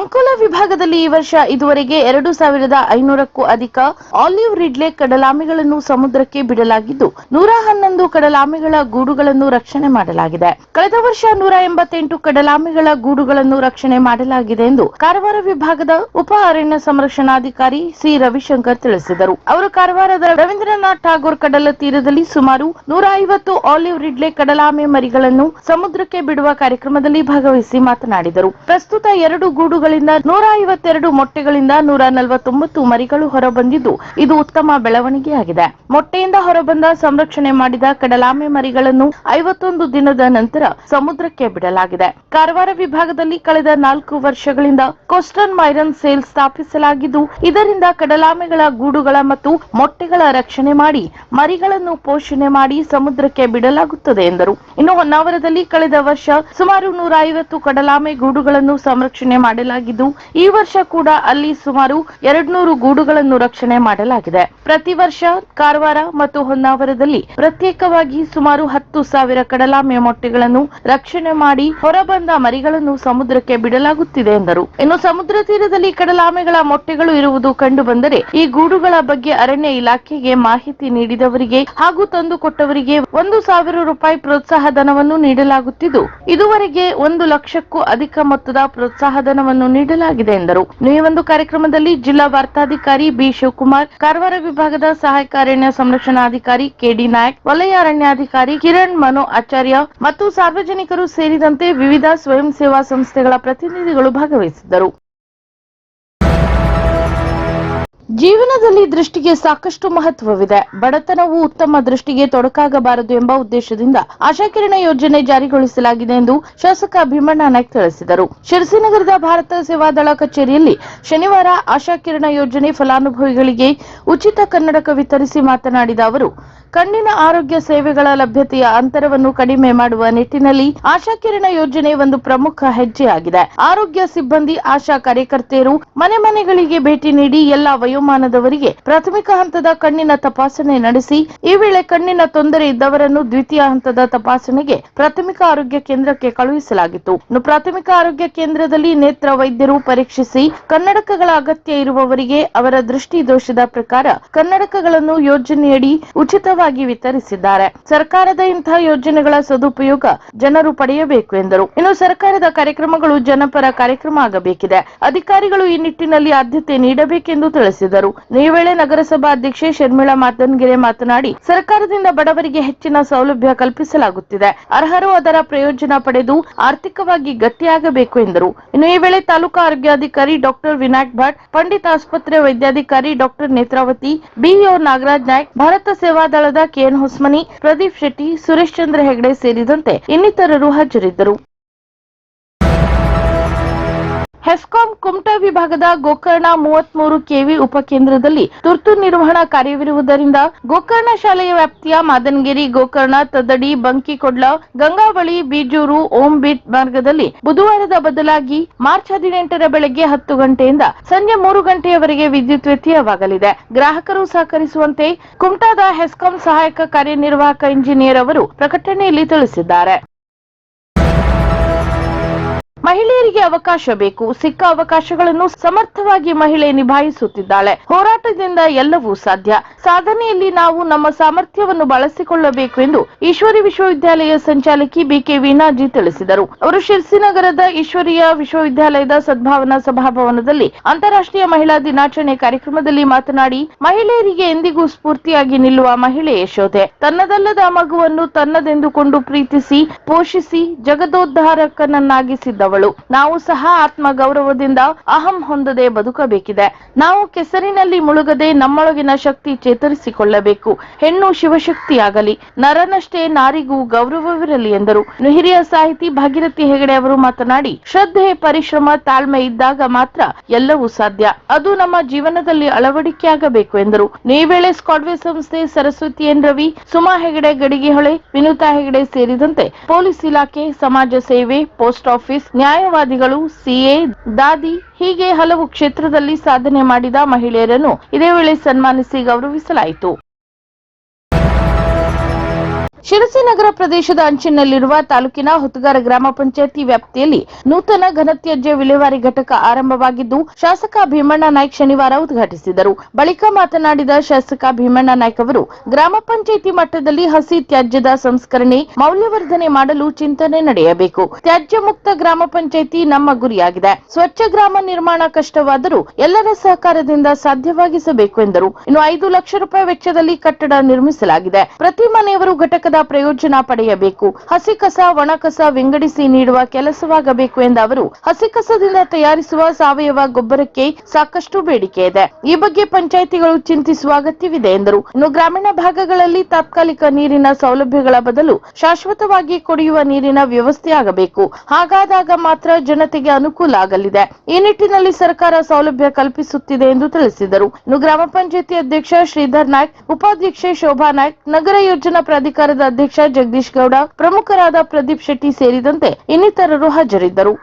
ಅಂಕೋಲಾ ವಿಭಾಗದಲ್ಲಿ ಈ ವರ್ಷ ಇದುವರೆಗೆ 2500ಕ್ಕೂ ಅಧಿಕ ಆಲಿವ್ ರಿಡ್ಲೆ ಕಡಲಾಮೆಗಳನ್ನು ಸಮುದ್ರಕ್ಕೆ ಬಿಡಲಾಗಿದ್ದು 111 ಕಡಲಾಮೆಗಳ ಗೂಡುಗಳನ್ನು ರಕ್ಷಣೆ ಮಾಡಲಾಗಿದೆ. ಕಳೆದ ವರ್ಷ 188 ಕಡಲಾಮೆಗಳ ಗೂಡುಗಳನ್ನು ರಕ್ಷಣೆ ಮಾಡಲಾಗಿದೆ ಎಂದು ಕಾರವಾರ ವಿಭಾಗದ ಉಪ ಅರಣ್ಯ ಸಂರಕ್ಷಣಾಧಿಕಾರಿ ಸಿ ರವಿಶಂಕರ್ ತಿಳಿಸಿದರು. ಅವರು ಕಾರವಾರದ ರವೀಂದ್ರನಾಥ್ ಠಾಗೋರ್ ಕಡಲ ತೀರದಲ್ಲಿ ಸುಮಾರು 150 ಆಲಿವ್ ರಿಡ್ಲೆ ಕಡಲಾಮೆ ಮರಿಗಳನ್ನು ಸಮುದ್ರಕ್ಕೆ ಬಿಡುವ ಕಾರ್ಯಕ್ರಮದಲ್ಲಿ ಭಾಗವಹಿಸಿ ಮಾತನಾಡಿದರು. ಪ್ರಸ್ತುತ 2 ಗೂಡುಗಳಿಂದ 152 ಮೊಟ್ಟೆಗಳಿಂದ 149 ಮರಿಗಳು ಹೊರಬಂದಿದ್ದು ಇದು ಉತ್ತಮ ಬೆಳವಣಿಗೆಯಾಗಿದೆ. ಮೊಟ್ಟೆಯಿಂದ ಹೊರಬಂದ ಸಂರಕ್ಷಣೆ ಮಾಡಿದ ಕಡಲಾಮೆ ಮರಿಗಳನ್ನು 51 ದಿನದ ನಂತರ ಸಮುದ್ರಕ್ಕೆ ಬಿಡಲಾಗಿದೆ. ಕಾರವಾರ ವಿಭಾಗದಲ್ಲಿ ಕಳೆದ 4 ವರ್ಷಗಳಿಂದ ಕೋಸ್ಟಲ್ ಮೈರನ್ ಸೇಲ್ ಸ್ಥಾಪಿಸಲಾಗಿದ್ದು ಇದರಿಂದ ಕಡಲಾಮೆಗಳ ಗೂಡುಗಳ ಮತ್ತು ಮೊಟ್ಟೆಗಳ ರಕ್ಷಣೆ ಮಾಡಿ ಮರಿಗಳನ್ನು ಪೋಷಣೆ ಮಾಡಿ ಸಮುದ್ರಕ್ಕೆ ಬಿಡಲಾಗುತ್ತದೆ ಎಂದರು. ಇನ್ನು ಹೊನ್ನಾವರದಲ್ಲಿ ಕಳೆದ ವರ್ಷ ಸುಮಾರು 150 ಕಡಲಾಮೆ ಗೂಡುಗಳನ್ನು ಸಂರಕ್ಷಣೆ ಮಾಡಲಾಗಿದ್ದು ಈ ವರ್ಷ ಕೂಡ ಅಲ್ಲಿ ಸುಮಾರು 200 ಗೂಡುಗಳನ್ನು ರಕ್ಷಣೆ ಮಾಡಲಾಗಿದೆ. ಪ್ರತಿ ವರ್ಷ ಕಾರವಾರ ಮತ್ತು ಹೊನ್ನಾವರದಲ್ಲಿ ಪ್ರತ್ಯೇಕವಾಗಿ ಸುಮಾರು 10,000 ಕಡಲಾಮೆ ಮೊಟ್ಟೆಗಳನ್ನು ರಕ್ಷಣೆ ಮಾಡಿ ಹೊರಬಂದ ಮರಿಗಳನ್ನು ಸಮುದ್ರಕ್ಕೆ ಬಿಡಲಾಗುತ್ತಿದೆ ಎಂದರು. ಇನ್ನು ಸಮುದ್ರ ತೀರದಲ್ಲಿ ಕಡಲಾಮೆಗಳ ಮೊಟ್ಟೆಗಳು ಇರುವುದು ಕಂಡು ಬಂದರೆ ಈ ಗೂಡುಗಳ ಬಗ್ಗೆ ಅರಣ್ಯ ಇಲಾಖೆಗೆ ಮಾಹಿತಿ ನೀಡಿದವರಿಗೆ ಹಾಗೂ ತಂದುಕೊಟ್ಟವರಿಗೆ 1,000 ರೂಪಾಯಿ ಪ್ರೋತ್ಸಾಹ ಧನವನ್ನು ನೀಡಲಾಗುತ್ತಿದ್ದು ಇದುವರೆಗೆ 1 ಲಕ್ಷಕ್ಕೂ ಅಧಿಕ ಮೊತ್ತದ ಪ್ರೋತ್ಸಾಹ ಧನವನ್ನು ನೀಡಲಾಗಿದೆ ಎಂದರು. ಈ ಒಂದು ಕಾರ್ಯಕ್ರಮದಲ್ಲಿ ಜಿಲ್ಲಾ ವಾರ್ತಾಧಿಕಾರಿ ಬಿ ಶಿವಕುಮಾರ್, ಕಾರವಾರ ವಿಭಾಗದ ಸಹಾಯಕ ಅರಣ್ಯ ಸಂರಕ್ಷಣಾಧಿಕಾರಿ ಕೆಡಿ ನಾಯಕ್, ವಲಯ ಅರಣ್ಯಾಧಿಕಾರಿ ಕಿರಣ್ ಮನೋ ಆಚಾರ್ಯ ಮತ್ತು ಸಾರ್ವಜನಿಕರು ಸೇರಿದಂತೆ ವಿವಿಧ ಸ್ವಯಂ ಸೇವಾ ಸಂಸ್ಥೆಗಳ ಪ್ರತಿನಿಧಿಗಳು ಭಾಗವಹಿಸಿದ್ದರು. ಜೀವನದಲ್ಲಿ ದೃಷ್ಟಿಗೆ ಸಾಕಷ್ಟು ಮಹತ್ವವಿದೆ. ಬಡತನವು ಉತ್ತಮ ದೃಷ್ಟಿಗೆ ತೊಡಕಾಗಬಾರದು ಎಂಬ ಉದ್ದೇಶದಿಂದ ಆಶಾಕಿರಣ ಯೋಜನೆ ಜಾರಿಗೊಳಿಸಲಾಗಿದೆ ಎಂದು ಶಾಸಕ ಭೀಮಣ್ಣ ನಾಯ್ಕ್ ತಿಳಿಸಿದರು. ಶಿರಸಿನಗರದ ಭಾರತ ಸೇವಾದಳ ಕಚೇರಿಯಲ್ಲಿ ಶನಿವಾರ ಆಶಾಕಿರಣ ಯೋಜನೆ ಫಲಾನುಭವಿಗಳಿಗೆ ಉಚಿತ ಕನ್ನಡಕ ವಿತರಿಸಿ ಮಾತನಾಡಿದ ಅವರು, ಕಣ್ಣಿನ ಆರೋಗ್ಯ ಸೇವೆಗಳ ಲಭ್ಯತೆಯ ಅಂತರವನ್ನು ಕಡಿಮೆ ಮಾಡುವ ನಿಟ್ಟಿನಲ್ಲಿ ಆಶಾಕಿರಣ ಯೋಜನೆ ಒಂದು ಪ್ರಮುಖ ಹೆಜ್ಜೆಯಾಗಿದೆ. ಆರೋಗ್ಯ ಸಿಬ್ಬಂದಿ, ಆಶಾ ಕಾರ್ಯಕರ್ತೆಯರು ಮನೆ ಮನೆಗಳಿಗೆ ಭೇಟಿ ನೀಡಿ ಎಲ್ಲಾ ವಯೋಮಾನದವರಿಗೆ ಪ್ರಾಥಮಿಕ ಹಂತದ ಕಣ್ಣಿನ ತಪಾಸಣೆ ನಡೆಸಿ ಈ ವೇಳೆ ಕಣ್ಣಿನ ತೊಂದರೆ ಇದ್ದವರನ್ನು ದ್ವಿತೀಯ ಹಂತದ ತಪಾಸಣೆಗೆ ಪ್ರಾಥಮಿಕ ಆರೋಗ್ಯ ಕೇಂದ್ರಕ್ಕೆ ಕಳುಹಿಸಲಾಗಿತ್ತು. ಇನ್ನು ಪ್ರಾಥಮಿಕ ಆರೋಗ್ಯ ಕೇಂದ್ರದಲ್ಲಿ ನೇತ್ರ ವೈದ್ಯರು ಪರೀಕ್ಷಿಸಿ ಕನ್ನಡಕಗಳ ಅಗತ್ಯ ಇರುವವರಿಗೆ ಅವರ ದೃಷ್ಟಿ ದೋಷದ ಪ್ರಕಾರ ಕನ್ನಡಕಗಳನ್ನು ಯೋಜನೆಯಡಿ ಉಚಿತವಾಗಿ ವಿತರಿಸಿದ್ದಾರೆ. ಸರ್ಕಾರದ ಇಂತಹ ಯೋಜನೆಗಳ ಸದುಪಯೋಗ ಜನರು ಪಡೆಯಬೇಕು ಎಂದರು. ಇನ್ನು ಸರ್ಕಾರದ ಕಾರ್ಯಕ್ರಮಗಳು ಜನಪರ ಕಾರ್ಯಕ್ರಮ ಆಗಬೇಕಿದೆ. ಅಧಿಕಾರಿಗಳು ಈ ನಿಟ್ಟಿನಲ್ಲಿ ಆದ್ಯತೆ ನೀಡಬೇಕೆಂದು ತಿಳಿಸಿದರು. ಈ ವೇಳೆ ನಗರಸಭಾ ಅಧ್ಯಕ್ಷೆ ಶರ್ಮಿಳಾ ಮಾತನ್ಗೆರೆ ಮಾತನಾಡಿ, ಸರ್ಕಾರದಿಂದ ಬಡವರಿಗೆ ಹೆಚ್ಚಿನ ಸೌಲಭ್ಯ ಕಲ್ಪಿಸಲಾಗುತ್ತಿದೆ. ಅರ್ಹರು ಅದರ ಪ್ರಯೋಜನ ಪಡೆದು ಆರ್ಥಿಕವಾಗಿ ಗಟ್ಟಿಯಾಗಬೇಕು ಎಂದರು. ಇನ್ನು ಈ ವೇಳೆ ತಾಲೂಕಾ ಆರೋಗ್ಯಾಧಿಕಾರಿ ಡಾಕ್ಟರ್ ವಿನಾಯಕ್ ಭಟ್, ಪಂಡಿತ್ ಆಸ್ಪತ್ರೆ ವೈದ್ಯಾಧಿಕಾರಿ ಡಾಕ್ಟರ್ ನೇತ್ರಾವತಿ, ಬಿಇಒ ನಾಗರಾಜ್ ನಾಯ್ಕ್, ಭಾರತ ಸೇವಾದಳದ ಕೆಎನ್ ಹೊಸ್ಮನಿ, ಪ್ರದೀಪ್ ಶೆಟ್ಟಿ, ಸುರೇಶ್ ಚಂದ್ರ ಹೆಗಡೆ ಸೇರಿದಂತೆ ಇನ್ನಿತರರು ಹಾಜರಿದ್ದರು. ಹೆಸ್ಕಾಂ ಕುಮಟಾ ವಿಭಾಗದ ಗೋಕರ್ಣ 33 ಕೆವಿ ಉಪಕೇಂದ್ರದಲ್ಲಿ ತುರ್ತು ನಿರ್ವಹಣಾ ಕಾರ್ಯವಿರುವುದರಿಂದ ಗೋಕರ್ಣ ಶಾಲೆಯ ವ್ಯಾಪ್ತಿಯ ಮಾದನಗಿರಿ, ಗೋಕರ್ಣ, ತದಡಿ, ಬಂಕಿಕೊಡ್ಲ, ಗಂಗಾವಳಿ, ಬೀಜೂರು, ಓಂಬಿಟ್ ಮಾರ್ಗದಲ್ಲಿ ಬುಧವಾರದ ಬದಲಾಗಿ ಮಾರ್ಚ್ 18ರ ಬೆಳಗ್ಗೆ 10 ಗಂಟೆಯಿಂದ ಸಂಜೆ 3 ಗಂಟೆಯವರೆಗೆ ವಿದ್ಯುತ್ ವ್ಯತ್ಯಯವಾಗಲಿದೆ. ಗ್ರಾಹಕರು ಸಹಕರಿಸುವಂತೆ ಕುಮಟಾದ ಹೆಸ್ಕಾಂ ಸಹಾಯಕ ಕಾರ್ಯನಿರ್ವಾಹಕ ಇಂಜಿನಿಯರ್ ಅವರು ಪ್ರಕಟಣೆಯಲ್ಲಿ ತಿಳಿಸಿದ್ದಾರೆ. ಮಹಿಳೆಯರಿಗೆ ಅವಕಾಶ ಬೇಕು. ಸಿಕ್ಕ ಅವಕಾಶಗಳನ್ನು ಸಮರ್ಥವಾಗಿ ಮಹಿಳೆ ನಿಭಾಯಿಸುತ್ತಿದ್ದಾಳೆ. ಹೋರಾಟದಿಂದ ಎಲ್ಲವೂ ಸಾಧ್ಯ. ಸಾಧನೆಯಲ್ಲಿ ನಾವು ನಮ್ಮ ಸಾಮರ್ಥ್ಯವನ್ನು ಬಳಸಿಕೊಳ್ಳಬೇಕು ಎಂದು ಈಶ್ವರಿ ವಿಶ್ವವಿದ್ಯಾಲಯ ಸಂಚಾಲಕಿ ಬಿಕೆ ವೀಣಾಜಿ ತಿಳಿಸಿದರು. ಅವರು ಶಿರಸಿನಗರದ ಈಶ್ವರೀಯ ವಿಶ್ವವಿದ್ಯಾಲಯದ ಸದ್ಭಾವನಾ ಸಭಾಭವನದಲ್ಲಿ ಅಂತಾರಾಷ್ಟ್ರೀಯ ಮಹಿಳಾ ದಿನಾಚರಣೆ ಕಾರ್ಯಕ್ರಮದಲ್ಲಿ ಮಾತನಾಡಿ, ಮಹಿಳೆಯರಿಗೆ ಎಂದಿಗೂ ಸ್ಫೂರ್ತಿಯಾಗಿ ನಿಲ್ಲುವ ಮಹಿಳೆ ಯಶೋಧೆ. ತನ್ನದಲ್ಲದ ಮಗುವನ್ನು ತನ್ನದೆಂದುಕೊಂಡು ಪ್ರೀತಿಸಿ ಪೋಷಿಸಿ ಜಗದೋದ್ಧಾರಕನನ್ನಾಗಿಸಿದ್ದವಳು. ನಾವು ಸಹ ಆತ್ಮ ಗೌರವದಿಂದ ಅಹಂ ಹೊಂದದೆ ಬದುಕಬೇಕಿದೆ. ನಾವು ಕೆಸರಿನಲ್ಲಿ ಮುಳುಗದೆ ನಮ್ಮೊಳಗಿನ ಶಕ್ತಿ ಚೇತರಿಸಿಕೊಳ್ಳಬೇಕು. ಹೆಣ್ಣು ಶಿವಶಕ್ತಿಯಾಗಲಿ, ನರನಷ್ಟೇ ನಾರಿಗೂ ಗೌರವವಿರಲಿ ಎಂದರು. ಹಿರಿಯ ಸಾಹಿತಿ ಭಾಗೀರಥಿ ಹೆಗಡೆ ಅವರು ಮಾತನಾಡಿ, ಶ್ರದ್ಧೆ, ಪರಿಶ್ರಮ, ತಾಳ್ಮೆ ಇದ್ದಾಗ ಮಾತ್ರ ಎಲ್ಲವೂ ಸಾಧ್ಯ. ಅದು ನಮ್ಮ ಜೀವನದಲ್ಲಿ ಅಳವಡಿಕೆಯಾಗಬೇಕು ಎಂದರು. ಈ ವೇಳೆ ಸ್ಕಾಡ್ವೇ ಸಂಸ್ಥೆ, ಸರಸ್ವತಿ ಎನ್ ರವಿ, ಸುಮಾ ಹೆಗಡೆ ಗಡಿಗೆಹೊಳೆ, ವಿನುತಾ ಹೆಗಡೆ ಸೇರಿದಂತೆ ಪೊಲೀಸ್ ಇಲಾಖೆ, ಸಮಾಜ ಸೇವೆ, ಪೋಸ್ಟ್ ಆಫೀಸ್, ನ್ಯಾಯವಾದಿಗಳು, ಸಿಎ, ದಾದಿ ಹೀಗೆ ಹಲವು ಕ್ಷೇತ್ರದಲ್ಲಿ ಸಾಧನೆ ಮಾಡಿದ ಮಹಿಳೆಯರನ್ನು ಇದೇ ವೇಳೆ ಸನ್ಮಾನಿಸಿ ಗೌರವಿಸಲಾಯಿತು. ಶಿರಸಿ ನಗರ ಪ್ರದೇಶದ ಅಂಚಿನಲ್ಲಿರುವ ತಾಲೂಕಿನ ಹುತ್ತಗಾರ ಗ್ರಾಮ ಪಂಚಾಯಿತಿ ವ್ಯಾಪ್ತಿಯಲ್ಲಿ ನೂತನ ಘನತ್ಯಾಜ್ಯ ವಿಲೇವಾರಿ ಘಟಕ ಆರಂಭವಾಗಿದ್ದು ಶಾಸಕ ಭೀಮಣ್ಣ ನಾಯ್ಕ ಶನಿವಾರ ಉದ್ಘಾಟಿಸಿದರು. ಬಳಿಕ ಮಾತನಾಡಿದ ಶಾಸಕ ಭೀಮಣ್ಣ ನಾಯ್ಕ ಅವರು ಗ್ರಾಮ ಪಂಚಾಯಿತಿ ಮಟ್ಟದಲ್ಲಿ ಹಸಿ ತ್ಯಾಜ್ಯದ ಸಂಸ್ಕರಣೆ ಮೌಲ್ಯವರ್ಧನೆ ಮಾಡಲು ಚಿಂತನೆ ನಡೆಯಬೇಕು. ತ್ಯಾಜ್ಯ ಮುಕ್ತ ಗ್ರಾಮ ಪಂಚಾಯಿತಿ ನಮ್ಮ ಗುರಿಯಾಗಿದೆ. ಸ್ವಚ್ಛ ಗ್ರಾಮ ನಿರ್ಮಾಣ ಕಷ್ಟವಾದರೂ ಎಲ್ಲರ ಸಹಕಾರದಿಂದ ಸಾಧ್ಯವಾಗಿಸಬೇಕು ಎಂದರು. ಇನ್ನು 5 ಲಕ್ಷ ರೂಪಾಯಿ ವೆಚ್ಚದಲ್ಲಿ ಕಟ್ಟಡ ನಿರ್ಮಿಸಲಾಗಿದೆ. ಪ್ರತಿ ಮನೆಯವರು ಘಟಕದ ಪ್ರಯೋಜನ ಪಡೆಯಬೇಕು. ಹಸಿ ಕಸ ಒಣ ಕಸ ವಿಂಗಡಿಸಿ ನೀಡುವ ಕೆಲಸವಾಗಬೇಕು ಎಂದ ಅವರು ಹಸಿ ಕಸದಿಂದ ತಯಾರಿಸುವ ಸಾವಯವ ಗೊಬ್ಬರಕ್ಕೆ ಸಾಕಷ್ಟು ಬೇಡಿಕೆ ಇದೆ. ಈ ಬಗ್ಗೆ ಪಂಚಾಯಿತಿಗಳು ಚಿಂತಿಸುವ ಅಗತ್ಯವಿದೆ ಎಂದರು. ಇನ್ನು ಗ್ರಾಮೀಣ ಭಾಗಗಳಲ್ಲಿ ತಾತ್ಕಾಲಿಕ ನೀರಿನ ಸೌಲಭ್ಯಗಳ ಬದಲು ಶಾಶ್ವತವಾಗಿ ಕುಡಿಯುವ ನೀರಿನ ವ್ಯವಸ್ಥೆ ಆಗಬೇಕು. ಹಾಗಾದಾಗ ಮಾತ್ರ ಜನತೆಗೆ ಅನುಕೂಲ ಆಗಲಿದೆ. ಈ ನಿಟ್ಟಿನಲ್ಲಿ ಸರ್ಕಾರ ಸೌಲಭ್ಯ ಕಲ್ಪಿಸುತ್ತಿದೆ ಎಂದು ತಿಳಿಸಿದರು. ಇನ್ನು ಗ್ರಾಮ ಪಂಚಾಯಿತಿ ಅಧ್ಯಕ್ಷ ಶ್ರೀಧರ್ ನಾಯ್ಕ್, ಉಪಾಧ್ಯಕ್ಷೆ ಶೋಭಾ ನಾಯ್ಕ್, ನಗರ ಯೋಜನಾ ಪ್ರಾಧಿಕಾರದ ಅಧ್ಯಕ್ಷ ಜಗದೀಶ್ ಗೌಡ, ಪ್ರಮುಖರಾದ ಪ್ರದೀಪ್ ಶೆಟ್ಟಿ ಸೇರಿದಂತೆ ಇನ್ನಿತರರು ಹಾಜರಿದ್ದರು.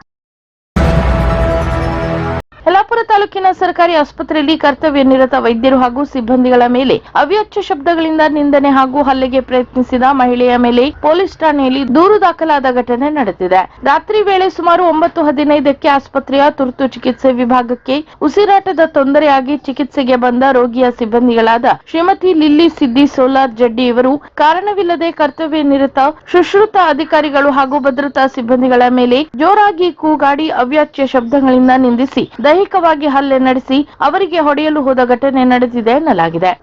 ಯಲ್ಲಾಪುರ ತಾಲೂಕಿನ ಸರ್ಕಾರಿ ಆಸ್ಪತ್ರೆಯಲ್ಲಿ ಕರ್ತವ್ಯ ನಿರತ ವೈದ್ಯರು ಹಾಗೂ ಸಿಬ್ಬಂದಿಗಳ ಮೇಲೆ ಅವ್ಯಾಚ್ಯ ಶಬ್ದಗಳಿಂದ ನಿಂದನೆ ಹಾಗೂ ಹಲ್ಲೆಗೆ ಪ್ರಯತ್ನಿಸಿದ ಮಹಿಳೆಯ ಮೇಲೆ ಪೊಲೀಸ್ ಠಾಣೆಯಲ್ಲಿ ದೂರು ದಾಖಲಾದ ಘಟನೆ ನಡೆದಿದೆ. ರಾತ್ರಿ ವೇಳೆ ಸುಮಾರು 9:15ಕ್ಕೆ ಆಸ್ಪತ್ರೆಯ ತುರ್ತು ಚಿಕಿತ್ಸೆ ವಿಭಾಗಕ್ಕೆ ಉಸಿರಾಟದ ತೊಂದರೆಯಾಗಿ ಚಿಕಿತ್ಸೆಗೆ ಬಂದ ರೋಗಿಯ ಸಿಬ್ಬಂದಿಗಳಾದ ಶ್ರೀಮತಿ ಲಿಲ್ಲಿ ಸಿದ್ದಿ ಸೋಲಾರ್ ಜಡ್ಡಿ ಇವರು ಕಾರಣವಿಲ್ಲದೆ ಕರ್ತವ್ಯ ನಿರತ ಸುಶ್ರುತ ಅಧಿಕಾರಿಗಳು ಹಾಗೂ ಭದ್ರತಾ ಸಿಬ್ಬಂದಿಗಳ ಮೇಲೆ ಜೋರಾಗಿ ಕೂಗಾಡಿ ಅವ್ಯಾಚ್ಯ ಶಬ್ದಗಳಿಂದ ನಿಂದಿಸಿ ದೈಹಿಕವಾಗಿ ಹಲ್ಲೆ ನಡೆಸಿ ಅವರಿಗೆ ಹೊಡೆಯಲು ಹೋದ ಘಟನೆ ನಡೆದಿದೆ ಎನ್ನಲಾಗಿದೆ.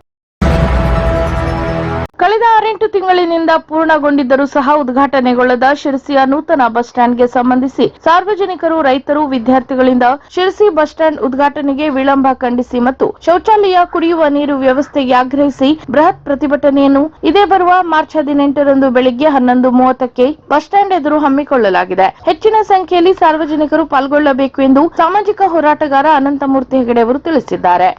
ಕಳೆದ 6-8 ತಿಂಗಳಿನಿಂದ ಪೂರ್ಣಗೊಂಡಿದ್ದರೂ ಸಹ ಉದ್ಘಾಟನೆಗೊಳ್ಳದ ಶಿರಸಿಯ ನೂತನ ಬಸ್ ಸ್ಟ್ಯಾಂಡ್ಗೆ ಸಂಬಂಧಿಸಿ ಸಾರ್ವಜನಿಕರು, ರೈತರು, ವಿದ್ಯಾರ್ಥಿಗಳಿಂದ ಶಿರಸಿ ಬಸ್ ಸ್ಟ್ಯಾಂಡ್ ಉದ್ಘಾಟನೆಗೆ ವಿಳಂಬ ಖಂಡಿಸಿ ಮತ್ತು ಶೌಚಾಲಯ, ಕುಡಿಯುವ ನೀರು ವ್ಯವಸ್ಥೆಗೆ ಆಗ್ರಹಿಸಿ ಬೃಹತ್ ಪ್ರತಿಭಟನೆಯನ್ನು ಇದೇ ಬರುವ ಮಾರ್ಚ್ 18ರಂದು ಬೆಳಿಗ್ಗೆ 11:30ಕ್ಕೆ ಬಸ್ ಸ್ಟ್ಯಾಂಡ್ ಎದುರು ಹಮ್ಮಿಕೊಳ್ಳಲಾಗಿದೆ. ಹೆಚ್ಚಿನ ಸಂಖ್ಯೆಯಲ್ಲಿ ಸಾರ್ವಜನಿಕರು ಪಾಲ್ಗೊಳ್ಳಬೇಕು ಎಂದು ಸಾಮಾಜಿಕ ಹೋರಾಟಗಾರ ಅನಂತಮೂರ್ತಿ ಹೆಗಡೆ ಅವರು ತಿಳಿಸಿದ್ದಾರೆ.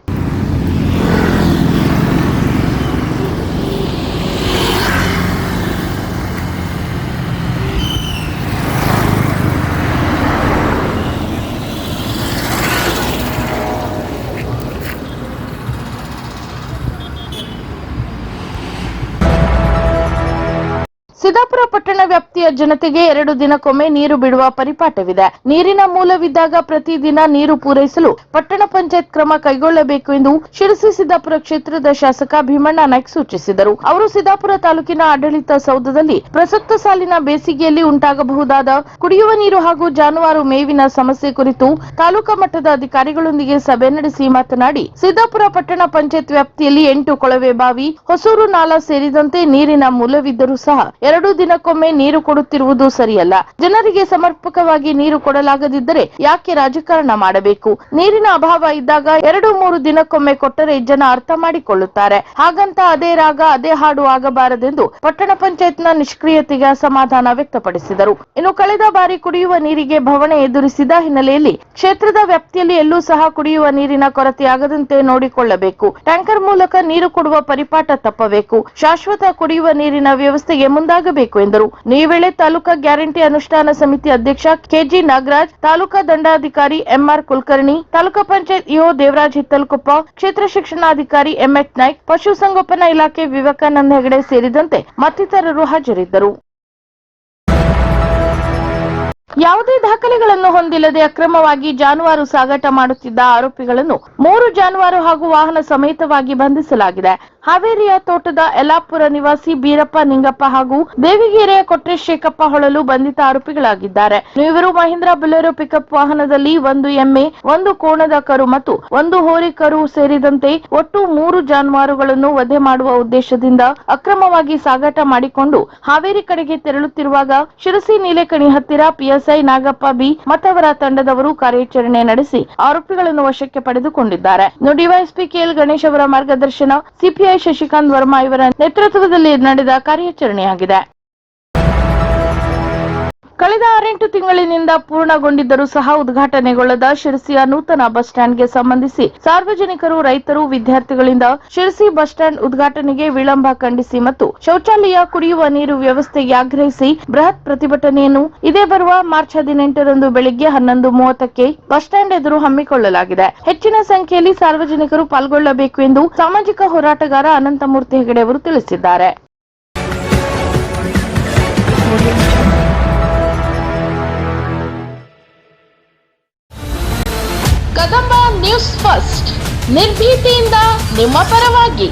ಸಿದ್ದಾಪುರ ಪಟ್ಟಣ ವ್ಯಾಪ್ತಿಯ ಜನತೆಗೆ 2 ದಿನಕ್ಕೊಮ್ಮೆ ನೀರು ಬಿಡುವ ಪರಿಪಾಠವಿದೆ. ನೀರಿನ ಮೂಲವಿದ್ದಾಗ ಪ್ರತಿದಿನ ನೀರು ಪೂರೈಸಲು ಪಟ್ಟಣ ಪಂಚಾಯತ್ ಕ್ರಮ ಕೈಗೊಳ್ಳಬೇಕು ಎಂದು ಶಿರಸಿ ಸಿದ್ದಾಪುರ ಕ್ಷೇತ್ರದ ಶಾಸಕ ಭೀಮಣ್ಣ ನಾಯ್ಕ ಸೂಚಿಸಿದರು. ಅವರು ಸಿದ್ದಾಪುರ ತಾಲೂಕಿನ ಆಡಳಿತ ಸೌಧದಲ್ಲಿ ಪ್ರಸಕ್ತ ಸಾಲಿನ ಬೇಸಿಗೆಯಲ್ಲಿ ಉಂಟಾಗಬಹುದಾದ ಕುಡಿಯುವ ನೀರು ಹಾಗೂ ಜಾನುವಾರು ಮೇವಿನ ಸಮಸ್ಯೆ ಕುರಿತು ತಾಲೂಕಾ ಮಟ್ಟದ ಅಧಿಕಾರಿಗಳೊಂದಿಗೆ ಸಭೆ ನಡೆಸಿ ಮಾತನಾಡಿ, ಸಿದ್ದಾಪುರ ಪಟ್ಟಣ ಪಂಚಾಯತ್ ವ್ಯಾಪ್ತಿಯಲ್ಲಿ 8 ಕೊಳವೆ ಬಾವಿ, ಹೊಸೂರು ನಾಲಾ ಸೇರಿದಂತೆ ನೀರಿನ ಮೂಲವಿದ್ದರೂ ಸಹ 2 ದಿನಕ್ಕೊಮ್ಮೆ ನೀರು ಕೊಡುತ್ತಿರುವುದು ಸರಿಯಲ್ಲ. ಜನರಿಗೆ ಸಮರ್ಪಕವಾಗಿ ನೀರು ಕೊಡಲಾಗದಿದ್ದರೆ ಯಾಕೆ ರಾಜಕಾರಣ ಮಾಡಬೇಕು? ನೀರಿನ ಅಭಾವ ಇದ್ದಾಗ 2-3 ದಿನಕ್ಕೊಮ್ಮೆ ಕೊಟ್ಟರೆ ಜನ ಅರ್ಥ ಮಾಡಿಕೊಳ್ಳುತ್ತಾರೆ. ಹಾಗಂತ ಅದೇ ರಾಗ ಅದೇ ಹಾಡು ಆಗಬಾರದೆಂದು ಪಟ್ಟಣ ಪಂಚಾಯತ್ನ ನಿಷ್ಕ್ರಿಯತೆಗೆ ಅಸಮಾಧಾನ ವ್ಯಕ್ತಪಡಿಸಿದರು. ಇನ್ನು ಕಳೆದ ಬಾರಿ ಕುಡಿಯುವ ನೀರಿಗೆ ಬವಣೆ ಎದುರಿಸಿದ ಹಿನ್ನೆಲೆಯಲ್ಲಿ ಕ್ಷೇತ್ರದ ವ್ಯಾಪ್ತಿಯಲ್ಲಿ ಎಲ್ಲೂ ಸಹ ಕುಡಿಯುವ ನೀರಿನ ಕೊರತೆಯಾಗದಂತೆ ನೋಡಿಕೊಳ್ಳಬೇಕು. ಟ್ಯಾಂಕರ್ ಮೂಲಕ ನೀರು ಕೊಡುವ ಪರಿಪಾಠ ತಪ್ಪಬೇಕು. ಶಾಶ್ವತ ಕುಡಿಯುವ ನೀರಿನ ವ್ಯವಸ್ಥೆಗೆ ಮುಂದಾಗಬೇಕು ಎಂದರು. ಈ ವೇಳೆ ತಾಲೂಕಾ ಗ್ಯಾರಂಟಿ ಅನುಷ್ಠಾನ ಸಮಿತಿ ಅಧ್ಯಕ್ಷ ಕೆಜಿ ನಾಗರಾಜ್, ತಾಲೂಕಾ ದಂಡಾಧಿಕಾರಿ ಎಂಆರ್ ಕುಲಕರ್ಣಿ, ತಾಲೂಕಾ ಪಂಚಾಯತ್ ಇಒ ದೇವರಾಜ್ ಹಿತ್ತಲಕೊಪ್ಪ, ಕ್ಷೇತ್ರ ಶಿಕ್ಷಣಾಧಿಕಾರಿ ಎಂಎಚ್ ನಾಯ್ಕ್, ಪಶುಸಂಗೋಪನಾ ಇಲಾಖೆ ವಿವೇಕಾನಂದ ಹೆಗಡೆ ಸೇರಿದಂತೆ ಮತ್ತಿತರರು ಹಾಜರಿದ್ದರು. ಯಾವುದೇ ದಾಖಲೆಗಳನ್ನು ಹೊಂದಿಲ್ಲದೆ ಅಕ್ರಮವಾಗಿ ಜಾನುವಾರು ಸಾಗಾಟ ಮಾಡುತ್ತಿದ್ದ ಆರೋಪಿಗಳನ್ನು 3 ಜಾನುವಾರು ಹಾಗೂ ವಾಹನ ಸಮೇತವಾಗಿ ಬಂಧಿಸಲಾಗಿದೆ. ಹಾವೇರಿಯ ತೋಟದ ಯಲ್ಲಾಪುರ ನಿವಾಸಿ ಬೀರಪ್ಪ ನಿಂಗಪ್ಪ ಹಾಗೂ ದೇವಿಗೆರೆಯ ಕೊಟ್ರೇಶೇಖಪ್ಪ ಹೊಳಲು ಬಂಧಿತ ಆರೋಪಿಗಳಾಗಿದ್ದಾರೆ. ಇವರು ಮಹೀಂದ್ರ ಬೊಲೆರೋ ಪಿಕಪ್ ವಾಹನದಲ್ಲಿ 1 ಎಮ್ಮೆ, 1 ಕೋಣದ ಕರು ಮತ್ತು 1 ಹೋರಿ ಕರು ಸೇರಿದಂತೆ ಒಟ್ಟು 3 ಜಾನುವಾರುಗಳನ್ನು ವಧೆ ಮಾಡುವ ಉದ್ದೇಶದಿಂದ ಅಕ್ರಮವಾಗಿ ಸಾಗಾಟ ಮಾಡಿಕೊಂಡು ಹಾವೇರಿ ಕಡೆಗೆ ತೆರಳುತ್ತಿರುವಾಗ ಶಿರಸಿ ನೀಲೇಕಣಿ ಹತ್ತಿರ ಪಿಎಸ್ಐ ನಾಗಪ್ಪ ಬಿ ಮತ್ತವರ ತಂಡದವರು ಕಾರ್ಯಾಚರಣೆ ನಡೆಸಿ ಆರೋಪಿಗಳನ್ನು ವಶಕ್ಕೆ ಪಡೆದುಕೊಂಡಿದ್ದಾರೆ. ಡಿವೈಎಸ್ಪಿ ಕೆಎಲ್ ಗಣೇಶ್ ಅವರ ಮಾರ್ಗದರ್ಶನ, ಸಿಪಿಐ ಶಶಿಕಾಂತ್ ವರ್ಮಾ ಇವರ ನೇತೃತ್ವದಲ್ಲಿ ನಡೆದ ಕಾರ್ಯಾಚರಣೆಯಾಗಿದೆ. ಕಳೆದ 6-8 ತಿಂಗಳಿನಿಂದ ಪೂರ್ಣಗೊಂಡಿದ್ದರೂ ಸಹ ಉದ್ಘಾಟನೆಗೊಳ್ಳದ ಶಿರಸಿಯ ನೂತನ ಬಸ್ ಸ್ಟ್ಯಾಂಡ್ಗೆ ಸಂಬಂಧಿಸಿ ಸಾರ್ವಜನಿಕರು, ರೈತರು, ವಿದ್ಯಾರ್ಥಿಗಳಿಂದ ಶಿರಸಿ ಬಸ್ ಸ್ಟ್ಯಾಂಡ್ ಉದ್ಘಾಟನೆಗೆ ವಿಳಂಬ ಖಂಡಿಸಿ ಮತ್ತು ಶೌಚಾಲಯ, ಕುಡಿಯುವ ನೀರು ವ್ಯವಸ್ಥೆಗೆ ಆಗ್ರಹಿಸಿ ಬೃಹತ್ ಪ್ರತಿಭಟನೆಯನ್ನು ಇದೇ ಬರುವ ಮಾರ್ಚ್ 18ರಂದು ಬೆಳಿಗ್ಗೆ 11:30ಕ್ಕೆ ಬಸ್ ಸ್ಟ್ಯಾಂಡ್ ಎದುರು ಹಮ್ಮಿಕೊಳ್ಳಲಾಗಿದೆ. ಹೆಚ್ಚಿನ ಸಂಖ್ಯೆಯಲ್ಲಿ ಸಾರ್ವಜನಿಕರು ಪಾಲ್ಗೊಳ್ಳಬೇಕು ಎಂದು ಸಾಮಾಜಿಕ ಹೋರಾಟಗಾರ ಅನಂತಮೂರ್ತಿ ಹೆಗಡೆ ಅವರು ತಿಳಿಸಿದ್ದಾರೆ. ಕದಂಬ ನ್ಯೂಸ್ ಫಸ್ಟ್, ನಿರ್ಭೀತಿಯಿಂದ ನಿಮ್ಮ ಪರವಾಗಿ.